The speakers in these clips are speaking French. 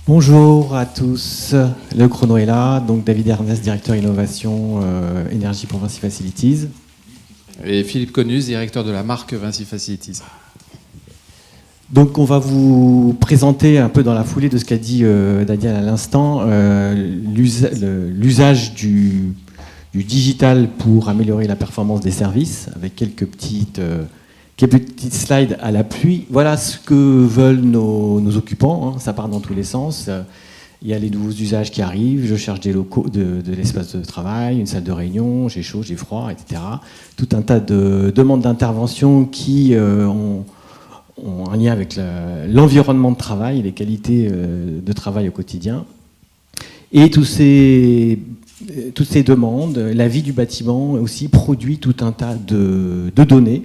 Bonjour à tous, le chrono est là, donc David Ernest, directeur innovation énergie pour Vinci Facilities. Et Philippe Connus, directeur de la marque Vinci Facilities. Donc on va vous présenter un peu dans la foulée de ce qu'a dit Daniel à l'instant, l'usage du digital pour améliorer la performance des services, avec quelques petites slides à l'appui. Voilà ce que veulent nos occupants, hein. Ça part dans tous les sens. Il y a les nouveaux usages qui arrivent, je cherche des locaux, de l'espace de travail, une salle de réunion, j'ai chaud, j'ai froid, etc. Tout un tas de demandes d'intervention qui ont un lien avec l'environnement de travail, les qualités de travail au quotidien. Et toutes ces demandes, la vie du bâtiment aussi produit tout un tas de données.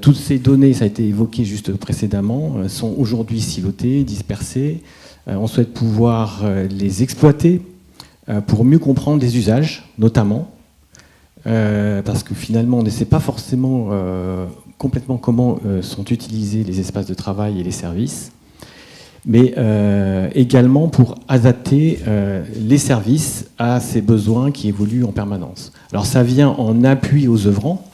Toutes ces données, ça a été évoqué juste précédemment, sont aujourd'hui silotées, dispersées. On souhaite pouvoir les exploiter pour mieux comprendre les usages, notamment, parce que finalement, on ne sait pas forcément complètement comment sont utilisés les espaces de travail et les services, mais également pour adapter les services à ces besoins qui évoluent en permanence. Alors ça vient en appui aux œuvrants.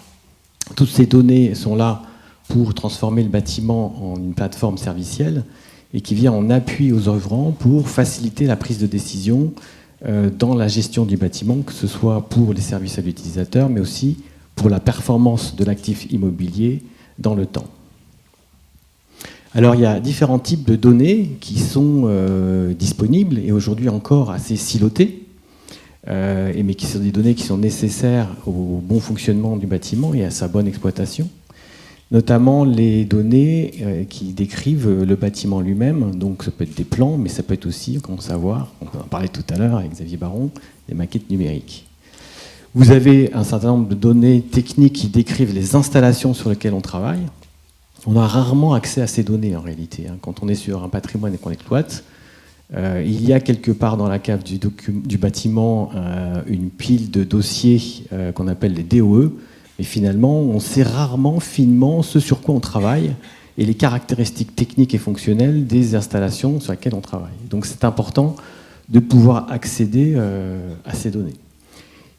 Toutes ces données sont là pour transformer le bâtiment en une plateforme servicielle et qui vient en appui aux œuvrants pour faciliter la prise de décision dans la gestion du bâtiment, que ce soit pour les services à l'utilisateur, mais aussi pour la performance de l'actif immobilier dans le temps. Alors il y a différents types de données qui sont disponibles et aujourd'hui encore assez silotées, mais qui sont des données qui sont nécessaires au bon fonctionnement du bâtiment et à sa bonne exploitation. Notamment les données qui décrivent le bâtiment lui-même, donc ça peut être des plans, mais ça peut être aussi, comment savoir, on en parlait tout à l'heure avec Xavier Baron, des maquettes numériques. Vous avez un certain nombre de données techniques qui décrivent les installations sur lesquelles on travaille. On a rarement accès à ces données en réalité. Quand on est sur un patrimoine et qu'on l'exploite, il y a quelque part dans la cave du bâtiment une pile de dossiers qu'on appelle les DOE, mais finalement on sait rarement finement ce sur quoi on travaille et les caractéristiques techniques et fonctionnelles des installations sur lesquelles on travaille. Donc c'est important de pouvoir accéder à ces données.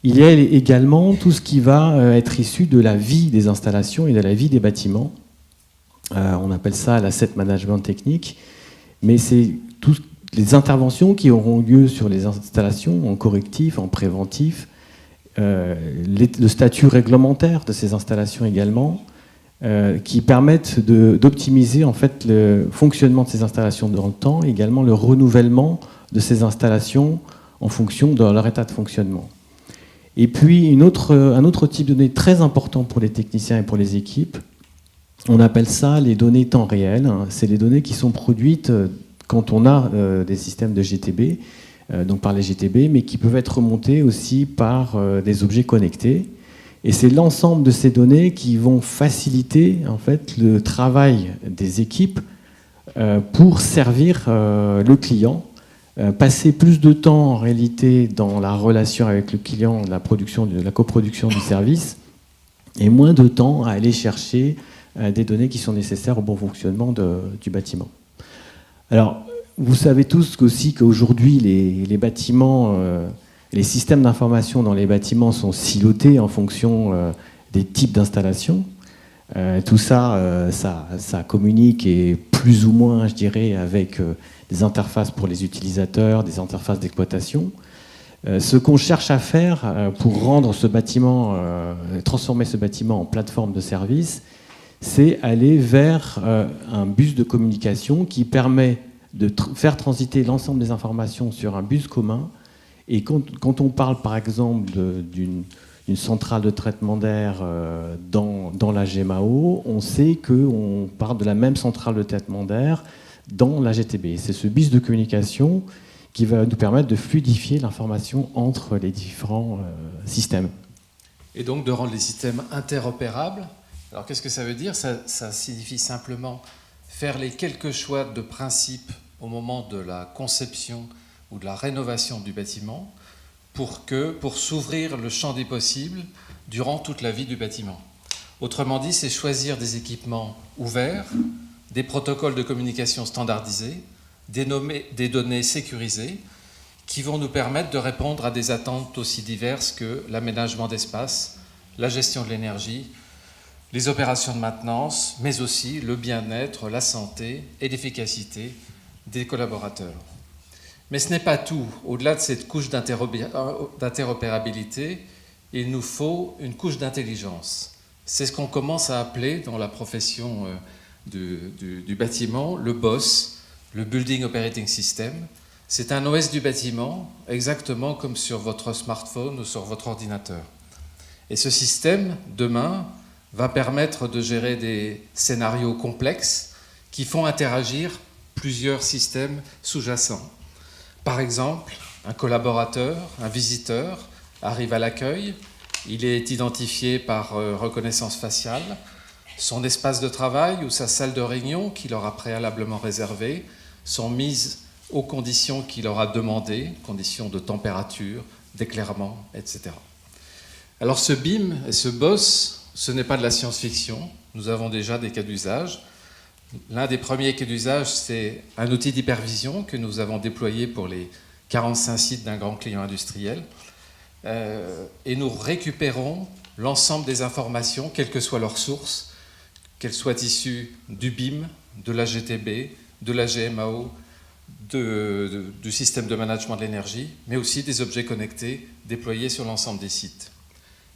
Il y a également tout ce qui va être issu de la vie des installations et de la vie des bâtiments. On appelle ça l'asset management technique, mais c'est toutes les interventions qui auront lieu sur les installations en correctif, en préventif, le statut réglementaire de ces installations également, qui permettent d'optimiser en fait le fonctionnement de ces installations dans le temps, et également le renouvellement de ces installations en fonction de leur état de fonctionnement. Et puis un autre type de données très important pour les techniciens et pour les équipes, on appelle ça les données temps réel. C'est les données qui sont produites quand on a des systèmes de GTB, donc par les GTB, mais qui peuvent être remontés aussi par des objets connectés. Et c'est l'ensemble de ces données qui vont faciliter en fait le travail des équipes pour servir le client, passer plus de temps en réalité dans la relation avec le client, la coproduction du service, et moins de temps à aller chercher des données qui sont nécessaires au bon fonctionnement du bâtiment. Alors, vous savez tous aussi qu'aujourd'hui, les bâtiments, les systèmes d'information dans les bâtiments sont silotés en fonction des types d'installations. Tout ça, ça communique et plus ou moins, je dirais, avec des interfaces pour les utilisateurs, des interfaces d'exploitation. Ce qu'on cherche à faire pour rendre ce bâtiment, transformer ce bâtiment en plateforme de service, c'est aller vers un bus de communication qui permet de faire transiter l'ensemble des informations sur un bus commun. Et quand on parle par exemple d'une centrale de traitement d'air dans la GMAO, on sait qu'on parle de la même centrale de traitement d'air dans la GTB. C'est ce bus de communication qui va nous permettre de fluidifier l'information entre les différents systèmes. Et donc de rendre les systèmes interopérables. Alors qu'est-ce que ça veut dire ? Ça signifie simplement faire les quelques choix de principe au moment de la conception ou de la rénovation du bâtiment pour s'ouvrir le champ des possibles durant toute la vie du bâtiment. Autrement dit, c'est choisir des équipements ouverts, des protocoles de communication standardisés, des données sécurisées qui vont nous permettre de répondre à des attentes aussi diverses que l'aménagement d'espace, la gestion de l'énergie, les opérations de maintenance, mais aussi le bien-être, la santé et l'efficacité des collaborateurs. Mais ce n'est pas tout. Au-delà de cette couche d'interopérabilité, il nous faut une couche d'intelligence. C'est ce qu'on commence à appeler dans la profession du bâtiment le BOS, le Building Operating System. C'est un OS du bâtiment, exactement comme sur votre smartphone ou sur votre ordinateur. Et ce système, demain, va permettre de gérer des scénarios complexes qui font interagir plusieurs systèmes sous-jacents. Par exemple, un collaborateur, un visiteur, arrive à l'accueil, il est identifié par reconnaissance faciale, son espace de travail ou sa salle de réunion qu'il aura préalablement réservée sont mises aux conditions qu'il aura demandées, conditions de température, d'éclairement, etc. Alors ce BIM et ce BOS, ce n'est pas de la science-fiction, nous avons déjà des cas d'usage. L'un des premiers cas d'usage, c'est un outil d'hypervision que nous avons déployé pour les 45 sites d'un grand client industriel. Et nous récupérons l'ensemble des informations, quelle que soit leur source, qu'elles soient issues du BIM, de la GTB, de la GMAO, du système de management de l'énergie, mais aussi des objets connectés déployés sur l'ensemble des sites.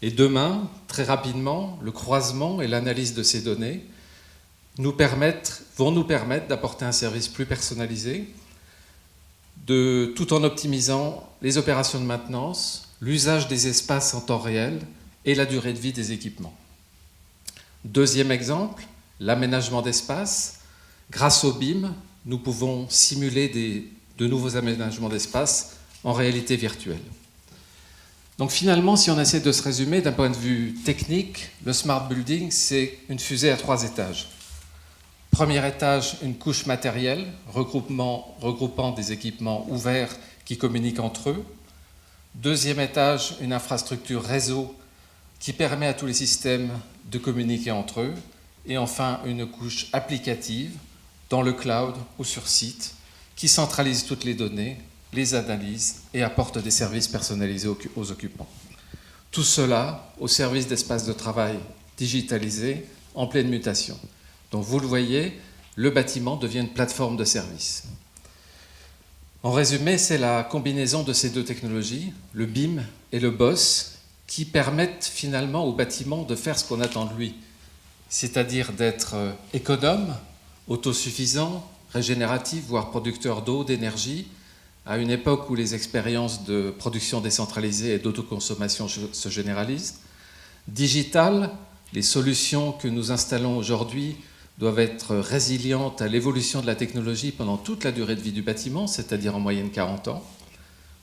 Et demain, très rapidement, le croisement et l'analyse de ces données vont nous permettre d'apporter un service plus personnalisé, tout en optimisant les opérations de maintenance, l'usage des espaces en temps réel et la durée de vie des équipements. Deuxième exemple, l'aménagement d'espace. Grâce au BIM, nous pouvons simuler de nouveaux aménagements d'espace en réalité virtuelle. Donc finalement, si on essaie de se résumer d'un point de vue technique, le Smart Building, c'est une fusée à 3 étages. Premier étage, une couche matérielle regroupant des équipements ouverts qui communiquent entre eux. Deuxième étage, une infrastructure réseau qui permet à tous les systèmes de communiquer entre eux. Et enfin, une couche applicative dans le cloud ou sur site qui centralise toutes les données, les analyse et apporte des services personnalisés aux occupants. Tout cela au service d'espaces de travail digitalisés en pleine mutation. Donc vous le voyez, le bâtiment devient une plateforme de services. En résumé, c'est la combinaison de ces deux technologies, le BIM et le BOS, qui permettent finalement au bâtiment de faire ce qu'on attend de lui, c'est-à-dire d'être économe, autosuffisant, régénératif, voire producteur d'eau, d'énergie, à une époque où les expériences de production décentralisée et d'autoconsommation se généralisent. Digital, les solutions que nous installons aujourd'hui doivent être résilientes à l'évolution de la technologie pendant toute la durée de vie du bâtiment, c'est-à-dire en moyenne 40 ans.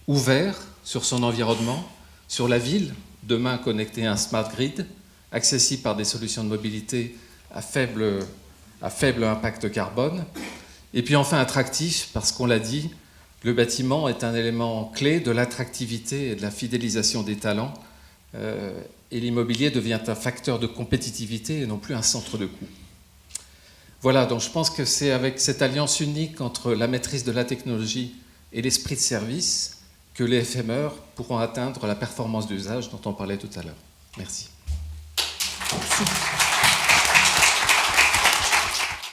Ouvert sur son environnement, sur la ville, demain connecté à un smart grid, accessible par des solutions de mobilité à faible impact carbone. Et puis enfin attractif, parce qu'on l'a dit, le bâtiment est un élément clé de l'attractivité et de la fidélisation des talents, et l'immobilier devient un facteur de compétitivité et non plus un centre de coût. Voilà, donc je pense que c'est avec cette alliance unique entre la maîtrise de la technologie et l'esprit de service que les FMR pourront atteindre la performance d'usage dont on parlait tout à l'heure. Merci. Merci.